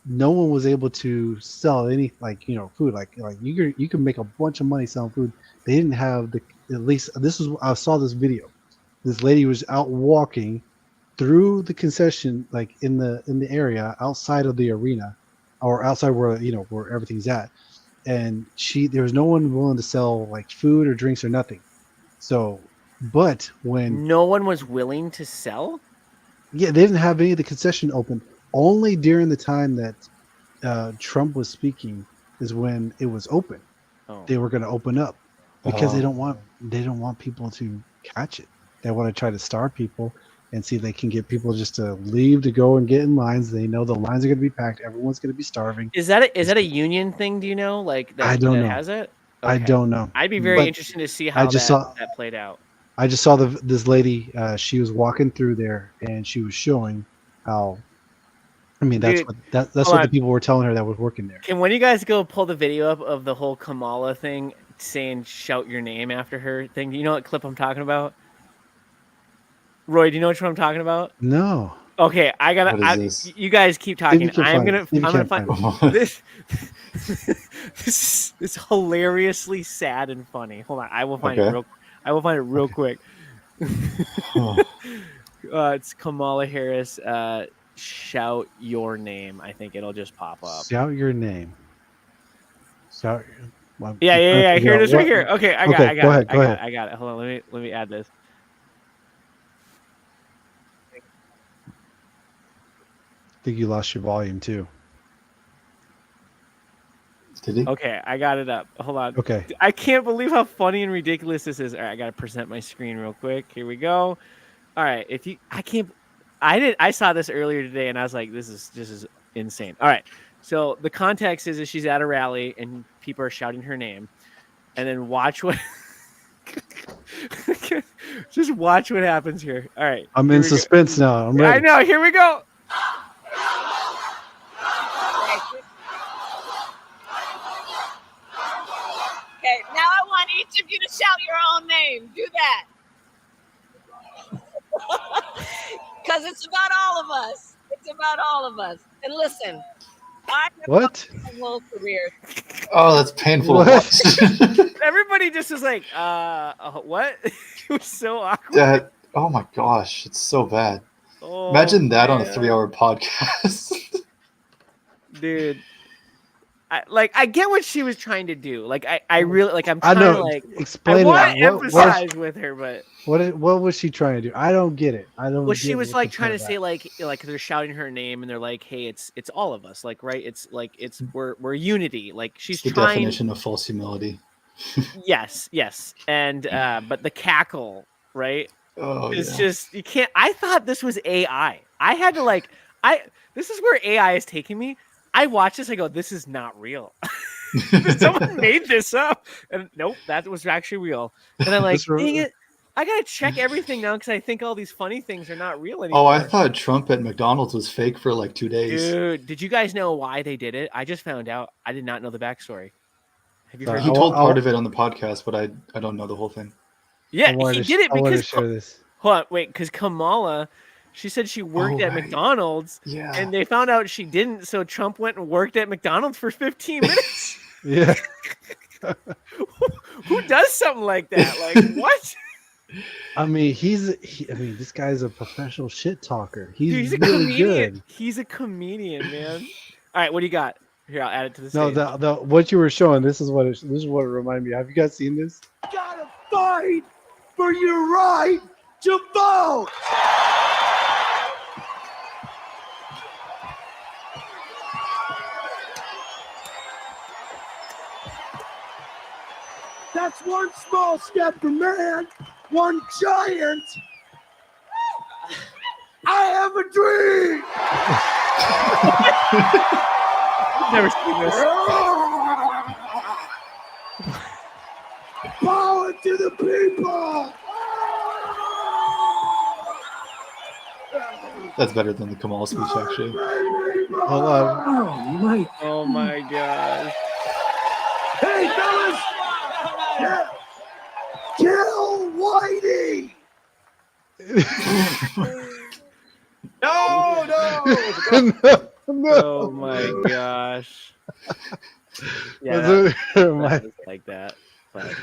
Speaker 3: no one was able to sell any food. Like you can make a bunch of money selling food. They didn't have at least I saw this video. This lady was out walking through the concession, like in the area outside of the arena, or outside where where everything's at, and there was no one willing to sell like food or drinks or nothing. So, but when
Speaker 1: no one was willing to sell,
Speaker 3: they didn't have any of the concession open. Only during the time that Trump was speaking is when it was open. They were going to open up because they don't want people to catch it. They want to try to starve people and see if they can get people just to leave to go and get in lines. They know the lines are going to be packed. Everyone's going to be starving.
Speaker 1: Is that a union thing? Do you know? Like that,
Speaker 3: I don't know.
Speaker 1: Has it?
Speaker 3: Okay. I don't know.
Speaker 1: I'd be very interested to see how that played out.
Speaker 3: I just saw this lady. She was walking through there and she was showing how. I mean, that's what the people were telling her that was working there.
Speaker 1: Can one of you guys go pull the video up of the whole Kamala thing saying "shout your name" after her thing? Do you know what clip I'm talking about? Roy, do you know which one I'm talking about?
Speaker 3: No.
Speaker 1: Okay, I gotta. You guys keep talking. I'm gonna find this. This is hilariously sad and funny. Hold on, I will find it real quick. It's Kamala Harris. Shout your name. I think it'll just pop up.
Speaker 3: Shout your name. Shout.
Speaker 1: Yeah. Here it is, right here. Okay, I got it.
Speaker 3: Go ahead.
Speaker 1: I got it. Hold on. Let me add this.
Speaker 3: I think you lost your volume too.
Speaker 2: Did he?
Speaker 1: Okay, I got it up. Hold on.
Speaker 3: Okay.
Speaker 1: I can't believe how funny and ridiculous this is. All right, I gotta present my screen real quick. Here we go. All right, I saw this earlier today and I was like, this is insane. All right. So the context is she's at a rally and people are shouting her name. And then watch what just watch what happens here. All right.
Speaker 3: I'm in suspense now. I'm ready.
Speaker 1: I know. Here we go.
Speaker 4: Okay, now I want each of you to shout your own name. Do that. Because it's about all of us. It's about all of us. And listen, I have
Speaker 3: what?
Speaker 4: a whole career.
Speaker 2: Oh, that's painful to watch.
Speaker 1: Everybody just was like, what? It was so awkward.
Speaker 2: Oh my gosh, it's so bad.
Speaker 1: Oh,
Speaker 2: imagine that on a 3-hour podcast.
Speaker 1: Dude. I get what she was trying to do. Like I really like I'm trying to like
Speaker 3: explain
Speaker 1: I want to emphasize with her, but
Speaker 3: what was she trying to do? I don't get it. I don't.
Speaker 1: Well, she was like trying to say like they're shouting her name and they're like, hey, it's all of us, like, right? It's like we're unity. Like she's
Speaker 2: the
Speaker 1: trying.
Speaker 2: Definition of false humility.
Speaker 1: yes, and but the cackle, right?
Speaker 2: Oh,
Speaker 1: it's just you can't. I thought this was AI. I had to this is where AI is taking me. I watch this, I go, this is not real. Someone made this up. And nope, that was actually real. And I'm like, dang it, I gotta check everything now because I think all these funny things are not real anymore.
Speaker 2: Oh, I thought Trump at McDonald's was fake for like 2 days.
Speaker 1: Dude, did you guys know why they did it? I just found out. I did not know the backstory. Have you heard?
Speaker 2: He told part of it on the podcast, but I don't know the whole thing.
Speaker 1: Yeah, he did it because
Speaker 3: this.
Speaker 1: Hold on, wait, because Kamala, she said she worked at McDonald's, and they found out she didn't, so Trump went and worked at McDonald's for 15 minutes.
Speaker 3: Yeah.
Speaker 1: Who does something like that? Like, what?
Speaker 3: I mean, this guy's a professional shit talker. He's
Speaker 1: a
Speaker 3: really
Speaker 1: comedian.
Speaker 3: good.
Speaker 1: He's a comedian, man. All right, what do you got? Here, I'll add it to the
Speaker 3: stage. No, the what you were showing. This is what it reminded me. Have you guys seen this?
Speaker 5: Gotta fight for your right to vote. That's one small step for man, one giant. I have a dream.
Speaker 1: I've never seen this.
Speaker 5: Power to the people.
Speaker 2: That's better than the Kamal speech, actually.
Speaker 3: Hold on.
Speaker 1: Oh my god.
Speaker 5: Hey, fellas! Kill Whitey!
Speaker 3: No.
Speaker 1: Oh my gosh. Yeah, like that. But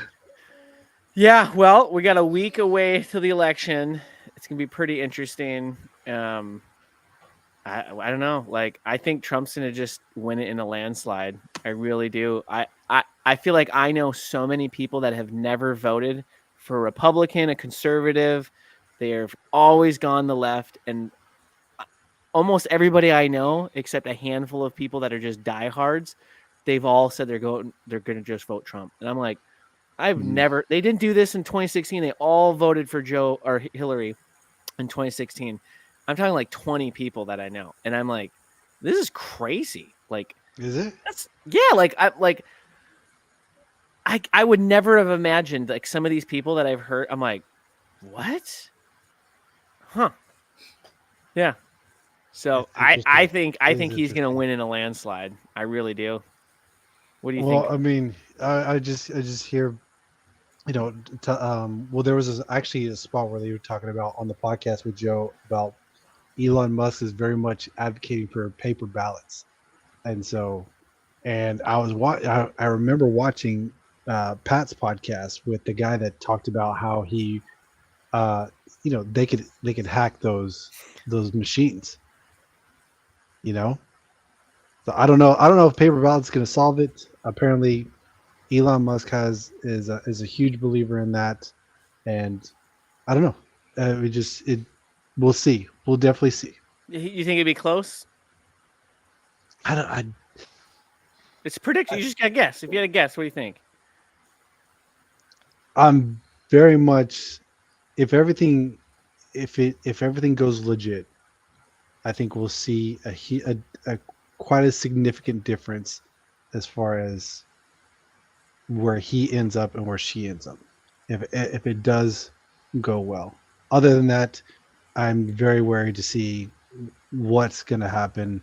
Speaker 1: yeah, well, we got a week away till the election. It's gonna be pretty interesting. I don't know. Like, I think Trump's gonna just win it in a landslide. I really do. I feel like I know so many people that have never voted for a Republican, a conservative. They have always gone the left, and almost everybody I know, except a handful of people that are just diehards, they've all said they're going to just vote Trump. And I'm like, they didn't do this in 2016. They all voted for Joe or Hillary in 2016. I'm talking like 20 people that I know. And I'm like, this is crazy. Like,
Speaker 3: is it?
Speaker 1: I would never have imagined like some of these people that I've heard. I'm like, what? Huh. Yeah. So I think he's going to win in a landslide. I really do. What do you think?
Speaker 3: Well, I mean, I just hear, well, there was actually a spot where they were talking about on the podcast with Joe about Elon Musk is very much advocating for paper ballots. And so, and I remember watching Pat's podcast with the guy that talked about how he, they could hack those machines. So I don't know if paper ballots going to solve it. Apparently, Elon Musk is a huge believer in that, and I don't know. We'll see. We'll definitely see.
Speaker 1: You think it'd be close?
Speaker 3: It's
Speaker 1: It's predicted. You just gotta guess. If you had a guess, what do you think?
Speaker 3: I'm very much if everything goes legit, I think we'll see a quite a significant difference as far as where he ends up and where she ends up. If it does go well. Other than that, I'm very wary to see what's going to happen,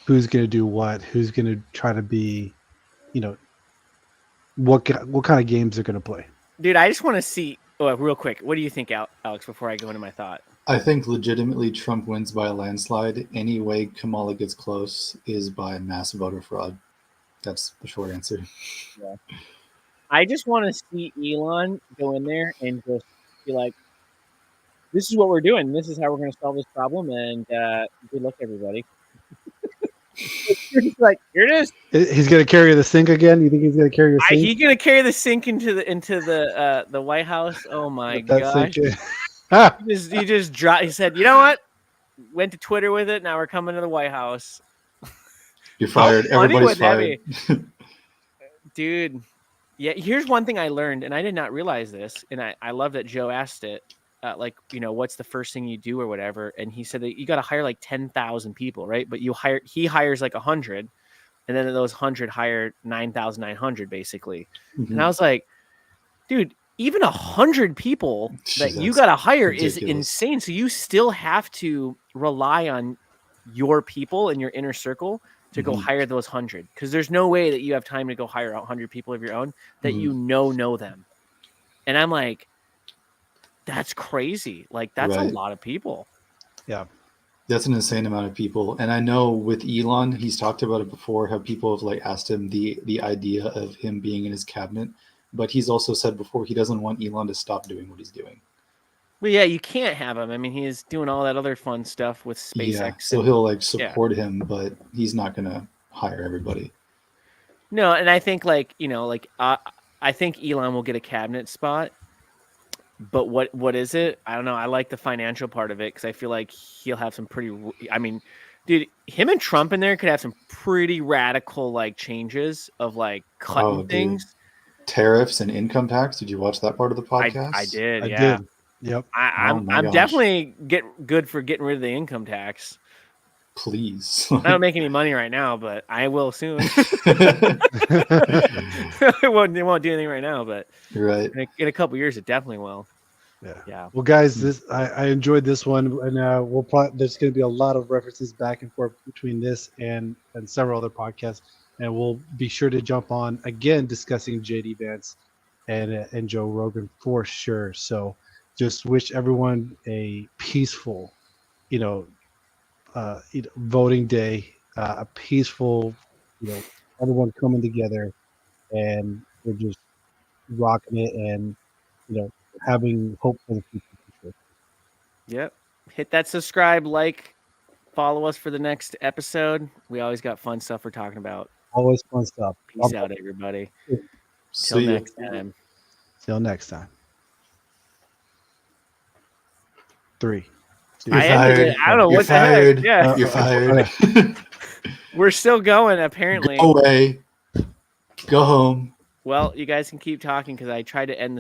Speaker 3: who's going to do what, who's going to try to be, what kind of games they're going to play.
Speaker 1: Dude, I just want to see. Oh, real quick, what do you think, Alex? Before I go into my thought,
Speaker 2: I think legitimately Trump wins by a landslide. Any way Kamala gets close is by mass voter fraud. That's the short answer.
Speaker 1: Yeah. I just want to see Elon go in there and just be like, "This is what we're doing. This is how we're going to solve this problem." And good luck, everybody. Like, here it is.
Speaker 3: He's going to carry the sink again. You think he's going to carry the sink?
Speaker 1: He's going to carry the sink into the White House. Oh my gosh! He just dropped. He said, "You know what? Went to Twitter with it. Now we're coming to the White House."
Speaker 2: You're fired. Everybody's fired.
Speaker 1: Dude. Yeah, here's one thing I learned, and I did not realize this, and I love that Joe asked it, what's the first thing you do or whatever, and he said that you got to hire like 10,000 people, right? But he hires like 100, and then those 100 hire 9,900 basically. Mm-hmm. And I was like, dude, even 100 people that you got to hire is insane. So you still have to rely on your people in your inner circle to go hire those 100, because there's no way that you have time to go hire 100 people of your own that you know them. And I'm like, that's crazy. Like, that's a lot of people.
Speaker 3: Yeah.
Speaker 2: That's an insane amount of people. And I know with Elon, he's talked about it before, how people have asked him the idea of him being in his cabinet, but he's also said before he doesn't want Elon to stop doing what he's doing.
Speaker 1: Well, yeah, you can't have him. I mean, he's doing all that other fun stuff with SpaceX.
Speaker 2: Yeah, so he'll support him, but he's not going to hire everybody.
Speaker 1: No, and I think I think Elon will get a cabinet spot, but what is it? I don't know. I like the financial part of it because I feel like he'll have some pretty. I mean, dude, him and Trump in there could have some pretty radical changes of cutting things.
Speaker 2: Dude. Tariffs and income tax. Did you watch that part of the podcast?
Speaker 1: I did.
Speaker 3: I did. Yep.
Speaker 1: I'm definitely good for getting rid of the income tax.
Speaker 2: Please.
Speaker 1: I don't make any money right now, but I will soon. It won't do anything right now, but
Speaker 2: you're right.
Speaker 1: In a couple years, it definitely will.
Speaker 3: Yeah. Well, guys, I enjoyed this one, and there's going to be a lot of references back and forth between this and several other podcasts, and we'll be sure to jump on again discussing JD Vance and Joe Rogan for sure. So. Just wish everyone a peaceful, voting day, a peaceful, everyone coming together, and we're just rocking it and, having hope for the future.
Speaker 1: Yep. Hit that subscribe, follow us for the next episode. We always got fun stuff we're talking about.
Speaker 3: Always fun stuff.
Speaker 1: Peace out, everybody. Till next time.
Speaker 3: Till next time. 3.
Speaker 1: I don't know what the heck. Yeah.
Speaker 2: You're fired.
Speaker 1: We're still going, apparently.
Speaker 2: Go away. Go home.
Speaker 1: Well, you guys can keep talking because I tried to end the